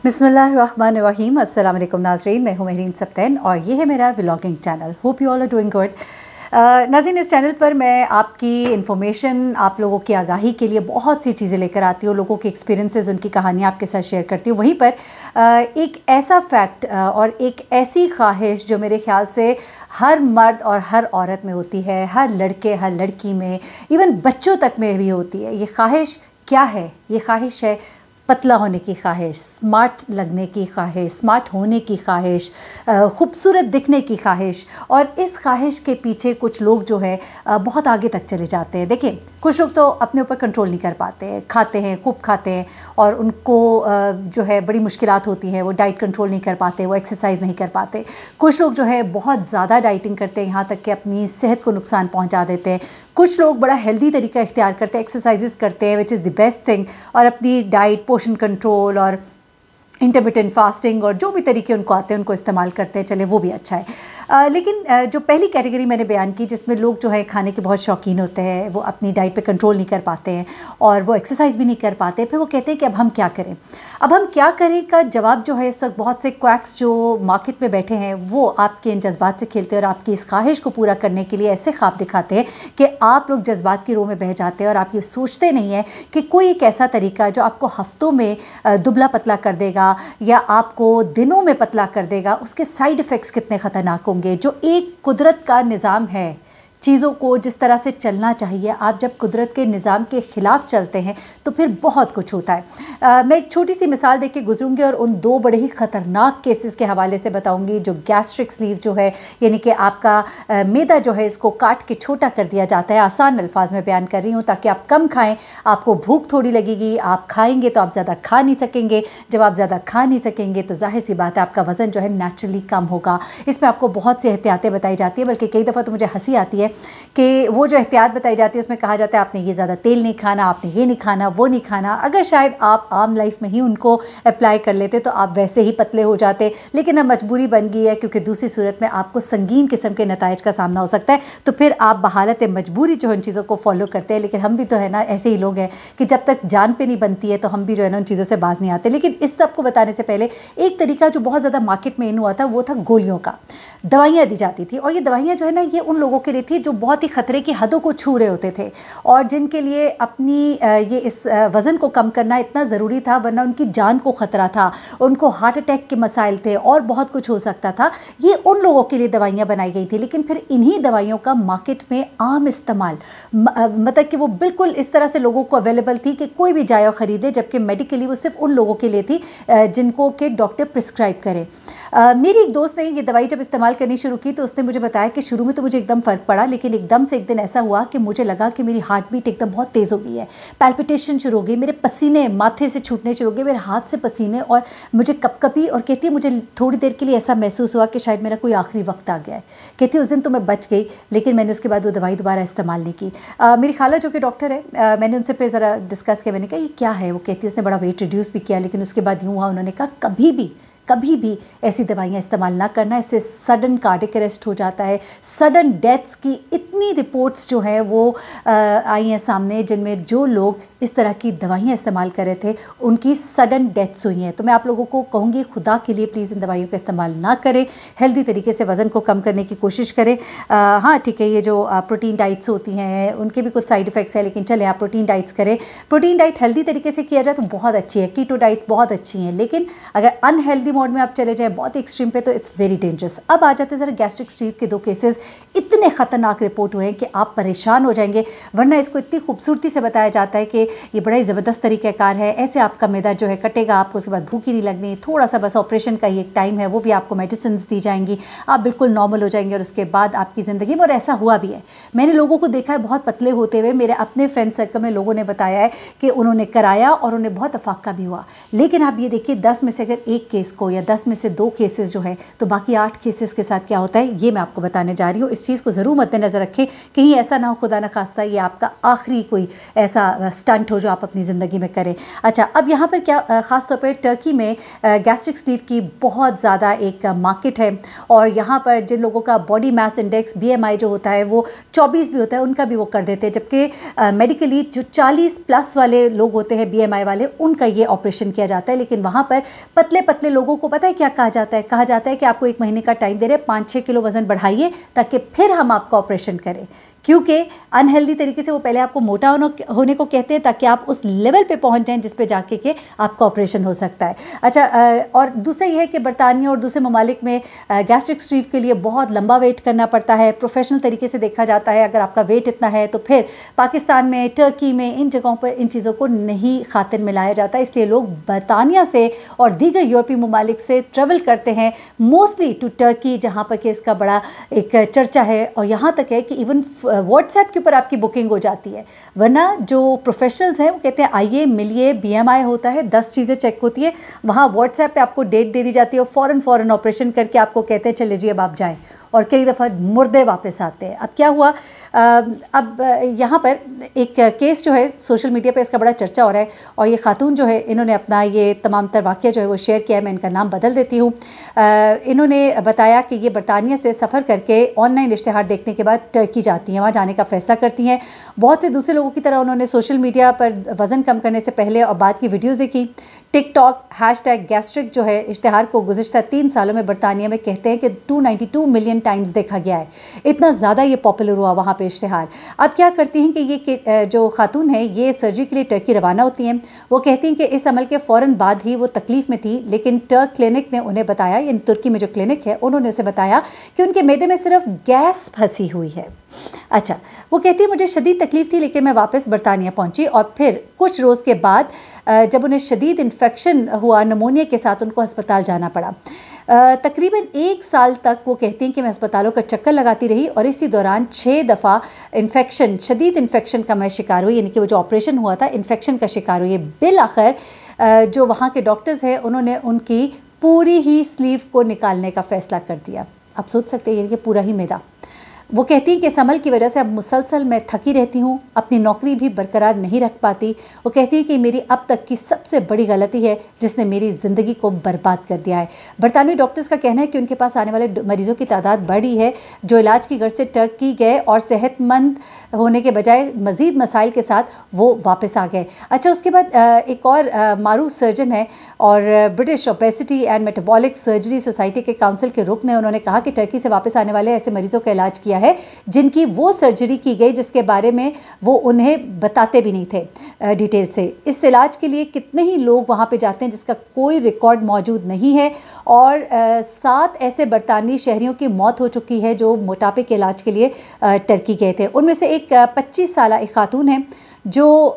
बिस्मिल्लाहिर्रहमानिर्रहीम। अस्सलाम वालेकुम नाज़रीन, मैं हूँ महरीन सब्तैन और ये है मेरा vlogging channel. Hope you all are doing good. नाज़रीन, इस चैनल पर मैं आपकी इन्फॉर्मेशन, आप लोगों की आगाही के लिए बहुत सी चीज़ें लेकर आती हूँ, लोगों के एक्सपीरियंसेस, उनकी कहानियाँ आपके साथ शेयर करती हूँ। वहीं पर एक ऐसा फैक्ट और एक ऐसी ख्वाहिश जो मेरे ख़्याल से हर मर्द और हर औरत में होती है, हर लड़के हर लड़की में, इवन बच्चों तक में भी होती है। ये ख्वाहिश क्या है? ये ख्वाहिश है पतला होने की ख्वाहिश, स्मार्ट लगने की ख्वाहिश, स्मार्ट होने की ख्वाहिश, खूबसूरत दिखने की ख्वाहिश। और इस ख्वाहिश के पीछे कुछ लोग जो है बहुत आगे तक चले जाते हैं। देखिए, कुछ लोग तो अपने ऊपर कंट्रोल नहीं कर पाते हैं, खाते हैं, खूब खाते हैं और उनको जो है बड़ी मुश्किलात होती हैं, वो डाइट कंट्रोल नहीं कर पाते, वो एक्सरसाइज नहीं कर पाते। कुछ लोग जो है बहुत ज़्यादा डाइटिंग करते हैं, यहाँ तक कि अपनी सेहत को नुकसान पहुँचा देते हैं। कुछ लोग बड़ा हेल्दी तरीका इख्तियार करते हैं, एक्सरसाइजेस करते हैं, which is the best thing, और अपनी डाइट, पोषण कंट्रोल और इंटरमिटेंट फास्टिंग और जो भी तरीके उनको आते हैं उनको इस्तेमाल करते हैं। चले, वो भी अच्छा है। लेकिन जो पहली कैटेगरी मैंने बयान की, जिसमें लोग जो है खाने के बहुत शौकीन होते हैं, वो अपनी डाइट पे कंट्रोल नहीं कर पाते हैं और वो एक्सरसाइज भी नहीं कर पाते, फिर वो कहते हैं कि अब हम क्या करें। अब हम क्या करें का जवाब जो है, इस वक्त बहुत से क्वैक्स जो मार्केट में बैठे हैं वो आपके इन जज्बात से खेलते हैं और आपकी इस ख्वाहिश को पूरा करने के लिए ऐसे ख्वाब दिखाते हैं कि आप लोग जज्बात की रोह में बह जाते हैं और आप ये सोचते नहीं हैं कि कोई एक ऐसा तरीका जो आपको हफ्तों में दुबला पतला कर देगा या आपको दिनों में पतला कर देगा, उसके साइड इफ़ेक्ट्स कितने ख़तरनाक होंगे। जो एक कुदरत का निज़ाम है, चीज़ों को जिस तरह से चलना चाहिए, आप जब कुदरत के निज़ाम के ख़िलाफ़ चलते हैं तो फिर बहुत कुछ होता है। मैं एक छोटी सी मिसाल देके के गुजरूँगी और उन दो बड़े ही ख़तरनाक केसेस के हवाले से बताऊँगी। जो गैस्ट्रिक स्लीव जो है, यानी कि आपका मैदा जो है, इसको काट के छोटा कर दिया जाता है। आसान अल्फाज में बयान कर रही हूँ ताकि आप कम खाएँ, आपको भूख थोड़ी लगेगी, आप खाएँगे तो आप ज़्यादा खा नहीं सकेंगे। जब आप ज़्यादा खा नहीं सकेंगे तो जाहिर सी बात है आपका वज़न जो है नेचुरली कम होगा। इसमें आपको बहुत सी एहतियातें बताई जाती है, बल्कि कई दफ़ा तो मुझे हंसी आती है कि वो जो एहतियात बताई जाती है उसमें कहा जाता है आपने ये ज़्यादा तेल नहीं खाना, आपने ये नहीं खाना, वो नहीं खाना। अगर शायद आप आम लाइफ में ही उनको अप्लाई कर लेते तो आप वैसे ही पतले हो जाते, लेकिन अब मजबूरी बन गई है क्योंकि दूसरी सूरत में आपको संगीन किस्म के नताइज का सामना हो सकता है, तो फिर आप बहालत मजबूरी जो उन चीज़ों को फॉलो करते हैं। लेकिन हम भी तो है ना, ऐसे ही लोग हैं कि जब तक जान पे नहीं बनती है तो हम भी जो है ना उन चीज़ों से बाज नहीं आते। लेकिन इस सब को बताने से पहले एक तरीका जो बहुत ज़्यादा मार्केट में इन हुआ था, वो था गोलियों का। दवाइयाँ दी जाती थी और ये दवाइयाँ जो है ना, ये उन लोगों के लिए थी जो बहुत ही ख़तरे की हदों को छू रहे होते थे और जिनके लिए अपनी ये इस वज़न को कम करना इतना ज़रूरी था, वरना उनकी जान को ख़तरा था, उनको हार्ट अटैक के मसाइल थे और बहुत कुछ हो सकता था। ये उन लोगों के लिए दवाइयाँ बनाई गई थी। लेकिन फिर इन्हीं दवाइयों का मार्केट में आम इस्तेमाल, मतलब कि वो बिल्कुल इस तरह से लोगों को अवेलेबल थी कि कोई भी जाए और ख़रीदे, जबकि मेडिकली वो सिर्फ उन लोगों के लिए थी जिनको के डॉक्टर प्रिस्क्राइब करें। मेरी एक दोस्त ने ये दवाई जब इस्तेमाल करनी शुरू की तो उसने मुझे बताया कि शुरू में तो मुझे एकदम फ़र्क पड़ा, लेकिन एकदम से एक दिन ऐसा हुआ कि मुझे लगा कि मेरी हार्ट बीट एकदम बहुत तेज़ हो गई है, पैल्पिटेशन शुरू हो गई, मेरे पसीने माथे से छूटने शुरू हो गए, मेरे हाथ से पसीने, और मुझे कपकपी। और कहती है मुझे थोड़ी देर के लिए ऐसा महसूस हुआ कि शायद मेरा कोई आखिरी वक्त आ गया है। कहती है उस दिन तो मैं बच गई, लेकिन मैंने उसके बाद वो दवाई दोबारा इस्तेमाल नहीं की। मेरी खाला जो कि डॉक्टर है, मैंने उनसे फिर ज़रा डिस्कस किया, मैंने कहा ये क्या है। वो कहती है उसने बड़ा वेट रिड्यूस भी किया, लेकिन उसके बाद यूँ हुआ, उन्होंने कहा कभी भी ऐसी दवाइयाँ इस्तेमाल ना करना, इससे सडन कार्डियक अरेस्ट हो जाता है, सडन डेथ्स की इतनी रिपोर्ट्स जो हैं वो आई हैं सामने, जिनमें जो लोग इस तरह की दवाइयाँ इस्तेमाल कर रहे थे उनकी सडन डेथ्स हुई हैं। तो मैं आप लोगों को कहूँगी, खुदा के लिए प्लीज़ इन दवाइयों का इस्तेमाल ना करें, हेल्दी तरीके से वज़न को कम करने की कोशिश करें। हाँ ठीक है, ये जो प्रोटीन डाइट्स होती हैं उनके भी कुछ साइड इफ़ेक्ट्स हैं, लेकिन चलें आप प्रोटीन डाइट्स करें। प्रोटीन डाइट हेल्दी तरीके से किया जाए तो बहुत अच्छी है, कीटो डाइट्स बहुत अच्छी हैं, लेकिन अगर अनहेल्दी मोड में आप चले जाए बहुत एक्सट्रीम पे तो इट्स वेरी डेंजरस। अब आ जाते हैं ज़रा गैस्ट्रिक स्लीव के दो केसेस, इतने ख़तरनाक रिपोर्ट हुए हैं कि आप परेशान हो जाएंगे। वरना इसको इतनी खूबसूरती से बताया जाता है कि ये बड़ा ही ज़बरदस्त तरीक़ाकार है, ऐसे आपका मैदा जो है कटेगा, आपको उसके बाद भूख ही नहीं लगनी, थोड़ा सा बस ऑपरेशन का ही एक टाइम है, वो भी आपको मेडिसिन दी जाएंगी, आप बिल्कुल नॉर्मल हो जाएंगे और उसके बाद आपकी ज़िंदगी में। और ऐसा हुआ भी है, मैंने लोगों को देखा है बहुत पतले होते हुए, मेरे अपने फ्रेंड सर्कल में लोगों ने बताया है कि उन्होंने कराया और उन्हें बहुत अफाका भी हुआ। लेकिन आप ये देखिए, 10 में से अगर एक केस को या 10 में से 2 केसेस जो है, तो बाकी 8 केसेस के साथ क्या होता है ये मैं आपको बताने जा रही हूँ। इस चीज़ को ज़रूर मद्देनज़र रखें, कहीं ऐसा ना हो खुदा न खास्ता ये आपका आखिरी कोई ऐसा स्टंट स्टंट हो जो आप अपनी ज़िंदगी में करें। अच्छा, अब यहाँ पर क्या ख़ास तौर पर टर्की में गैस्ट्रिक स्लीव की बहुत ज़्यादा एक मार्केट है, और यहाँ पर जिन लोगों का बॉडी मास इंडेक्स BMI जो होता है वो 24 भी होता है, उनका भी वो कर देते हैं, जबकि मेडिकली जो 40 प्लस वाले लोग होते हैं BMI वाले, उनका ये ऑपरेशन किया जाता है। लेकिन वहाँ पर पतले पतले लोगों को पता है क्या कहा जाता है? कहा जाता है कि आपको 1 महीने का टाइम दे रहे हैं, 5-6 किलो वज़न बढ़ाइए ताकि फिर हम आपका ऑपरेशन करें, क्योंकि अनहेल्दी तरीके से वो पहले आपको मोटा होने को कहते हैं ताकि आप उस लेवल पे पहुंच जाएं जिस पे जाके के आपका ऑपरेशन हो सकता है। अच्छा, और दूसरा ये है कि बरतानिया और दूसरे ममालिक में गैस्ट्रिक स्लीव के लिए बहुत लंबा वेट करना पड़ता है, प्रोफेशनल तरीके से देखा जाता है। अगर आपका वेट इतना है तो फिर पाकिस्तान में, टर्की में, इन जगहों पर इन चीज़ों को नहीं खातिर मिलाया जाता, इसलिए लोग बरतानिया से और दीगर यूरोपीय ममालिक से ट्रेवल करते हैं मोस्टली टू टर्की, जहाँ पर कि इसका बड़ा एक चर्चा है। और यहाँ तक है कि इवन व्हाट्सएप के ऊपर आपकी बुकिंग हो जाती है, वरना जो प्रोफेशनल्स हैं वो कहते हैं आइए मिलिए, BMI होता है, 10 चीज़ें चेक होती है, वहाँ व्हाट्सएप पे आपको डेट दे दी जाती है और फ़ौरन ऑपरेशन करके आपको कहते हैं चले जी अब आप जाएं, और कई दफ़ा मुर्दे वापस आते हैं। अब क्या हुआ, अब यहाँ पर एक केस जो है सोशल मीडिया पे इसका बड़ा चर्चा हो रहा है, और ये खातून जो है इन्होंने अपना ये तमाम तर वाक़या जो है वो शेयर किया है। मैं इनका नाम बदल देती हूँ। इन्होंने बताया कि ये बरतानिया से सफ़र करके ऑनलाइन इश्तिहार देखने के बाद टर्की जाती हैं, वहाँ जाने का फ़ैसला करती हैं। बहुत से दूसरे लोगों की तरह उन्होंने सोशल मीडिया पर वज़न कम करने से पहले और बाद की वीडियोज़ देखी। टिकटॉक #गैस्ट्रिक जो है इश्तिहार को गुज़िश्ता 3 सालों में बरतानिया में कहते हैं कि 292 मिलियन टाइम्स देखा गया है। इतना ज़्यादा ये पॉपुलर हुआ वहाँ पे इश्तिहार। अब क्या करती हैं कि ये जो खातून है ये सर्जरी के लिए टर्की रवाना होती हैं। वो कहती हैं कि इस अमल के फ़ौरन बाद ही वो तकलीफ़ में थी, लेकिन टर्क क्लिनिक ने उन्हें बताया, यानी तुर्की में जो क्लिनिक है उन्होंने उसे बताया कि उनके मैदे में सिर्फ गैस फंसी हुई है। अच्छा, वो कहती है मुझे शदीद तकलीफ़ थी, लेकिन मैं वापस बरतानिया पहुंची, और फिर कुछ रोज़ के बाद जब उन्हें शदीद इन्फेक्शन हुआ, नमूनिया के साथ, उनको अस्पताल जाना पड़ा। तकरीबन 1 साल तक वो कहती हैं कि मैं अस्पतालों का चक्कर लगाती रही, और इसी दौरान 6 दफ़ा शदीद इन्फेक्शन का मैं शिकार हुई, यानी कि वो जो ऑपरेशन हुआ था इन्फेक्शन का शिकार हुई। बिल आखिर जो वहाँ के डॉक्टर्स हैं उन्होंने उनकी पूरी ही स्लीव को निकालने का फ़ैसला कर दिया। आप सोच सकते हैं, यानी कि पूरा ही मैदा। वो कहती हैं कि इस अमल की वजह से अब मुसलसल मैं थकी रहती हूँ, अपनी नौकरी भी बरकरार नहीं रख पाती। वो कहती है कि मेरी अब तक की सबसे बड़ी गलती है जिसने मेरी ज़िंदगी को बर्बाद कर दिया है। बरतानवी डॉक्टर्स का कहना है कि उनके पास आने वाले मरीज़ों की तादाद बढ़ी है जो इलाज की गर्ज से टर्की गए और सेहतमंद होने के बजाय मज़ीद मसाइल के साथ वो वापस आ गए। अच्छा, उसके बाद एक और मारूफ सर्जन है और British obesity and metabolic surgery society के काउंसिल के रुकन ने, उन्होंने कहा कि टर्की से वापस आने वाले ऐसे मरीज़ों का इलाज किया है जिनकी वो सर्जरी की गई जिसके बारे में वो उन्हें बताते भी नहीं थे डिटेल से। इस इलाज के लिए कितने ही लोग वहाँ पे जाते हैं जिसका कोई रिकॉर्ड मौजूद नहीं है, और 7 ऐसे बरतानवी शहरियों की मौत हो चुकी है जो मोटापे के इलाज के लिए टर्की गए थे। उनमें से एक 25 साल एक खातून है जो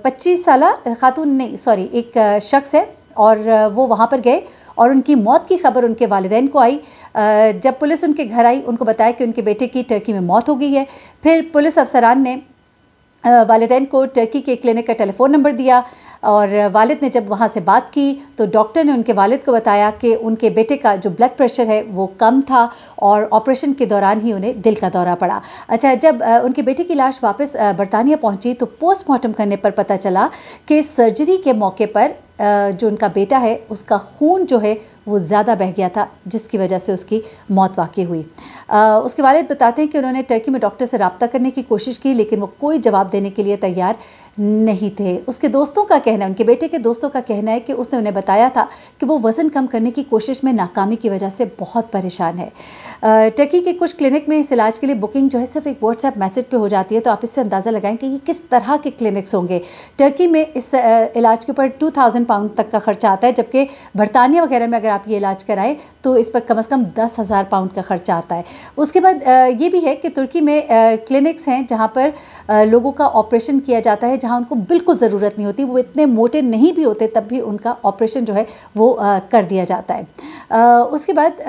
25 साल खातून नहीं सॉरी एक शख्स है, और वो वहाँ पर गए और उनकी मौत की खबर उनके वालिदैन को आई। जब पुलिस उनके घर आई, उनको बताया कि उनके बेटे की टर्की में मौत हो गई है। फिर पुलिस अफसरान ने वालिदैन को टर्की के क्लिनिक का टेलीफ़ोन नंबर दिया, और वालिद ने जब वहाँ से बात की तो डॉक्टर ने उनके वालिद को बताया कि उनके बेटे का जो ब्लड प्रेशर है वो कम था और ऑपरेशन के दौरान ही उन्हें दिल का दौरा पड़ा। अच्छा, जब उनके बेटे की लाश वापस बरतानिया पहुँची तो पोस्टमार्टम करने पर पता चला कि सर्जरी के मौके पर जो उनका बेटा है उसका खून जो है वो ज़्यादा बह गया था, जिसकी वजह से उसकी मौत वाक़ई हुई। उसके वालिद बताते हैं कि उन्होंने टर्की में डॉक्टर से रब्ता करने की कोशिश की, लेकिन वो कोई जवाब देने के लिए तैयार नहीं थे। उसके दोस्तों का कहना है, उनके बेटे के दोस्तों का कहना है कि उसने उन्हें बताया था कि वो वज़न कम करने की कोशिश में नाकामी की वजह से बहुत परेशान है। टर्की के कुछ क्लिनिक में इस इलाज के लिए बुकिंग जो है सिर्फ एक व्हाट्सएप मैसेज पे हो जाती है, तो आप इससे अंदाज़ा लगाएं कि ये किस तरह के क्लिनिक्स होंगे। टर्की में इस इलाज के ऊपर 2000 पाउंड तक का खर्चा आता है, जबकि बरतानिया वगैरह में अगर आप ये इलाज कराएं तो इस पर कम से कम 10,000 पाउंड का खर्चा आता है। उसके बाद ये भी है कि तुर्की में क्लिनिक्स हैं जहाँ पर लोगों का ऑपरेशन किया जाता है जहाँ उनको बिल्कुल ज़रूरत नहीं होती, वो इतने मोटे नहीं भी होते तब भी उनका ऑपरेशन जो है वो कर दिया जाता है। उसके बाद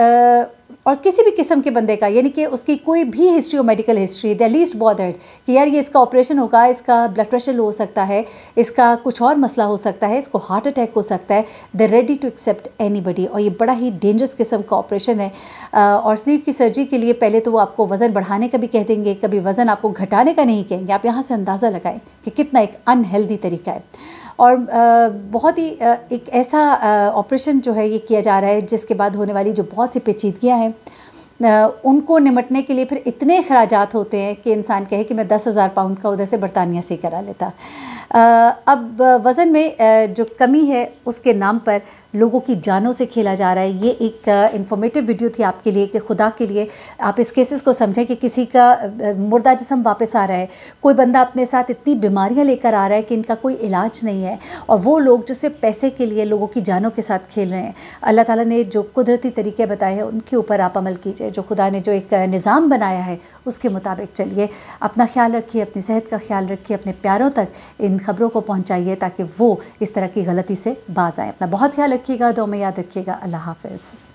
और किसी भी किस्म के बंदे का, यानी कि उसकी कोई भी हिस्ट्री हो, medical history, they are least bothered कि यार ये इसका ऑपरेशन होगा, इसका ब्लड प्रेशर लो हो सकता है, इसका कुछ और मसला हो सकता है, इसको हार्ट अटैक हो सकता है, दे रेडी टू एक्सेप्ट एनीबडी। और ये बड़ा ही डेंजरस किस्म का ऑपरेशन है। और स्लीप की सर्जरी के लिए पहले तो वो आपको वज़न बढ़ाने का भी कह देंगे, कभी वज़न आपको घटाने का नहीं कहेंगे। आप यहाँ से अंदाज़ा लगाएं कि कितना एक अनहेल्दी तरीका है। और बहुत ही एक ऐसा ऑपरेशन जो है ये किया जा रहा है जिसके बाद होने वाली जो बहुत सी पेचीदगियाँ हैं उनको निमटने के लिए फिर इतने अखराजात होते हैं कि इंसान कहे कि मैं 10,000 पाउंड का उधर से बरतानिया से करा लेता। अब वज़न में जो कमी है उसके नाम पर लोगों की जानों से खेला जा रहा है। ये एक इन्फॉर्मेटिव वीडियो थी आपके लिए कि खुदा के लिए आप इस केसेस को समझें कि किसी का मुर्दा जिस्म वापस आ रहा है, कोई बंदा अपने साथ इतनी बीमारियां लेकर आ रहा है कि इनका कोई इलाज नहीं है, और वो लोग जो सिर्फ पैसे के लिए लोगों की जानों के साथ खेल रहे हैं। अल्लाह ताला ने जो कुदरती तरीके बताए हैं उनके ऊपर आप अमल कीजिए। जो खुदा ने जो एक निज़ाम बनाया है उसके मुताबिक चलिए। अपना ख्याल रखिए, अपनी सेहत का ख्याल रखिए, अपने प्यारों तक इन खबरों को पहुँचाइए ताकि वो इस तरह की गलती से बाज आए। अपना बहुत ख्याल रखिएगा, दुआ में याद रखिएगा। अल्लाह हाफ़िज़।